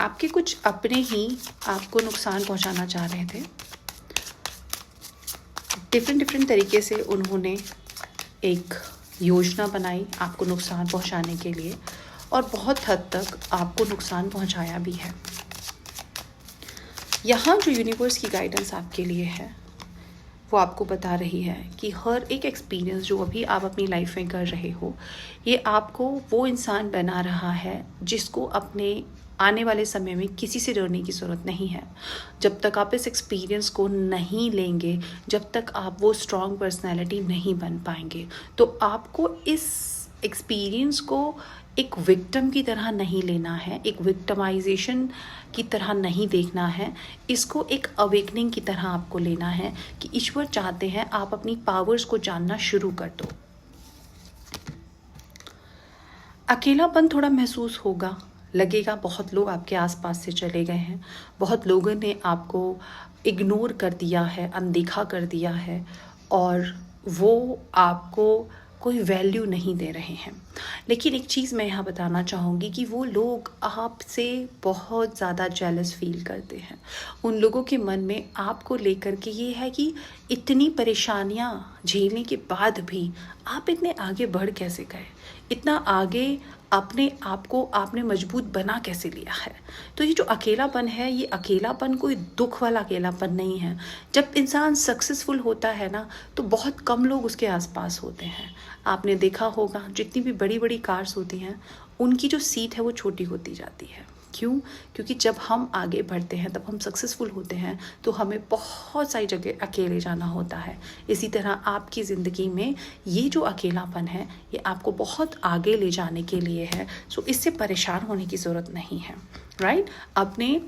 आपके कुछ अपने ही आपको नुकसान पहुंचाना चाह रहे थे। डिफरेंट तरीके से उन्होंने एक योजना बनाई आपको नुकसान पहुंचाने के लिए, और बहुत हद तक आपको नुकसान पहुंचाया भी है। यहाँ जो यूनिवर्स की गाइडेंस आपके लिए है वो आपको बता रही है कि हर एक एक्सपीरियंस जो अभी आप अपनी लाइफ में कर रहे हो, ये आपको वो इंसान बना रहा है जिसको अपने आने वाले समय में किसी से डरने की ज़रूरत नहीं है। जब तक आप इस एक्सपीरियंस को नहीं लेंगे, जब तक आप वो स्ट्रॉन्ग पर्सनैलिटी नहीं बन पाएंगे, तो आपको इस एक्सपीरियंस को एक विक्टिम की तरह नहीं लेना है, एक विक्टिमाइजेशन की तरह नहीं देखना है। इसको एक अवेकनिंग की तरह आपको लेना है कि ईश्वर चाहते हैं आप अपनी पावर्स को जानना शुरू कर दो। अकेलापन थोड़ा महसूस होगा, लगेगा बहुत लोग आपके आसपास से चले गए हैं, बहुत लोगों ने आपको इग्नोर कर दिया है, अनदेखा कर दिया है, और वो आपको कोई वैल्यू नहीं दे रहे हैं। लेकिन एक चीज़ मैं यहाँ बताना चाहूँगी कि वो लोग आपसे बहुत ज़्यादा जेलस फील करते हैं। उन लोगों के मन में आपको लेकर के ये है कि इतनी परेशानियाँ झेलने के बाद भी आप इतने आगे बढ़ कैसे गए, इतना आगे अपने आप को आपने मजबूत बना कैसे लिया है। तो ये जो अकेलापन है, ये अकेलापन कोई दुख वाला अकेलापन नहीं है। जब इंसान सक्सेसफुल होता है ना, तो बहुत कम लोग उसके आसपास होते हैं। आपने देखा होगा जितनी भी बड़ी बड़ी कार्स होती हैं, उनकी जो सीट है वो छोटी होती जाती है। क्यों? क्योंकि जब हम आगे बढ़ते हैं, तब हम सक्सेसफुल होते हैं, तो हमें बहुत सारी जगह अकेले जाना होता है। इसी तरह आपकी ज़िंदगी में ये जो अकेलापन है, ये आपको बहुत आगे ले जाने के लिए है। सो इससे परेशान होने की ज़रूरत नहीं है, राइट? अपने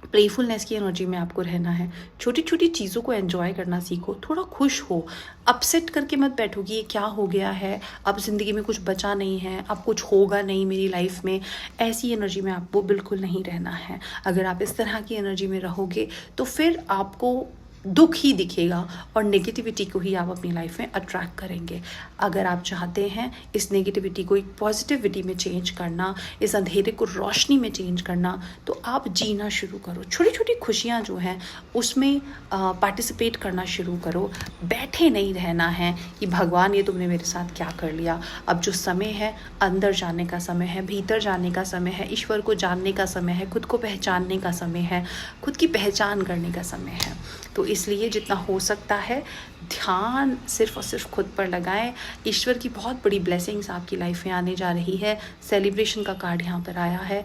प्लेफुलनेस की एनर्जी में आपको रहना है। छोटी छोटी चीज़ों को एंजॉय करना सीखो, थोड़ा खुश हो। अपसेट करके मत बैठो कि ये क्या हो गया है, अब ज़िंदगी में कुछ बचा नहीं है, अब कुछ होगा नहीं मेरी लाइफ में। ऐसी एनर्जी में आपको बिल्कुल नहीं रहना है। अगर आप इस तरह की एनर्जी में रहोगे तो फिर आपको दुख ही दिखेगा और नेगेटिविटी को ही आप अपनी लाइफ में अट्रैक्ट करेंगे। अगर आप चाहते हैं इस नेगेटिविटी को एक पॉजिटिविटी में चेंज करना, इस अंधेरे को रोशनी में चेंज करना, तो आप जीना शुरू करो। छोटी छोटी खुशियाँ जो हैं उसमें पार्टिसिपेट करना शुरू करो। बैठे नहीं रहना है कि भगवान ये तुमने मेरे साथ क्या कर लिया। अब जो समय है, अंदर जाने का समय है, भीतर जाने का समय है, ईश्वर को जानने का समय है, खुद को पहचानने का समय है, खुद की पहचान करने का समय है। तो इसलिए जितना हो सकता है ध्यान सिर्फ और सिर्फ खुद पर लगाएं। ईश्वर की बहुत बड़ी ब्लेसिंग्स आपकी लाइफ में आने जा रही है। सेलिब्रेशन का कार्ड यहाँ पर आया है।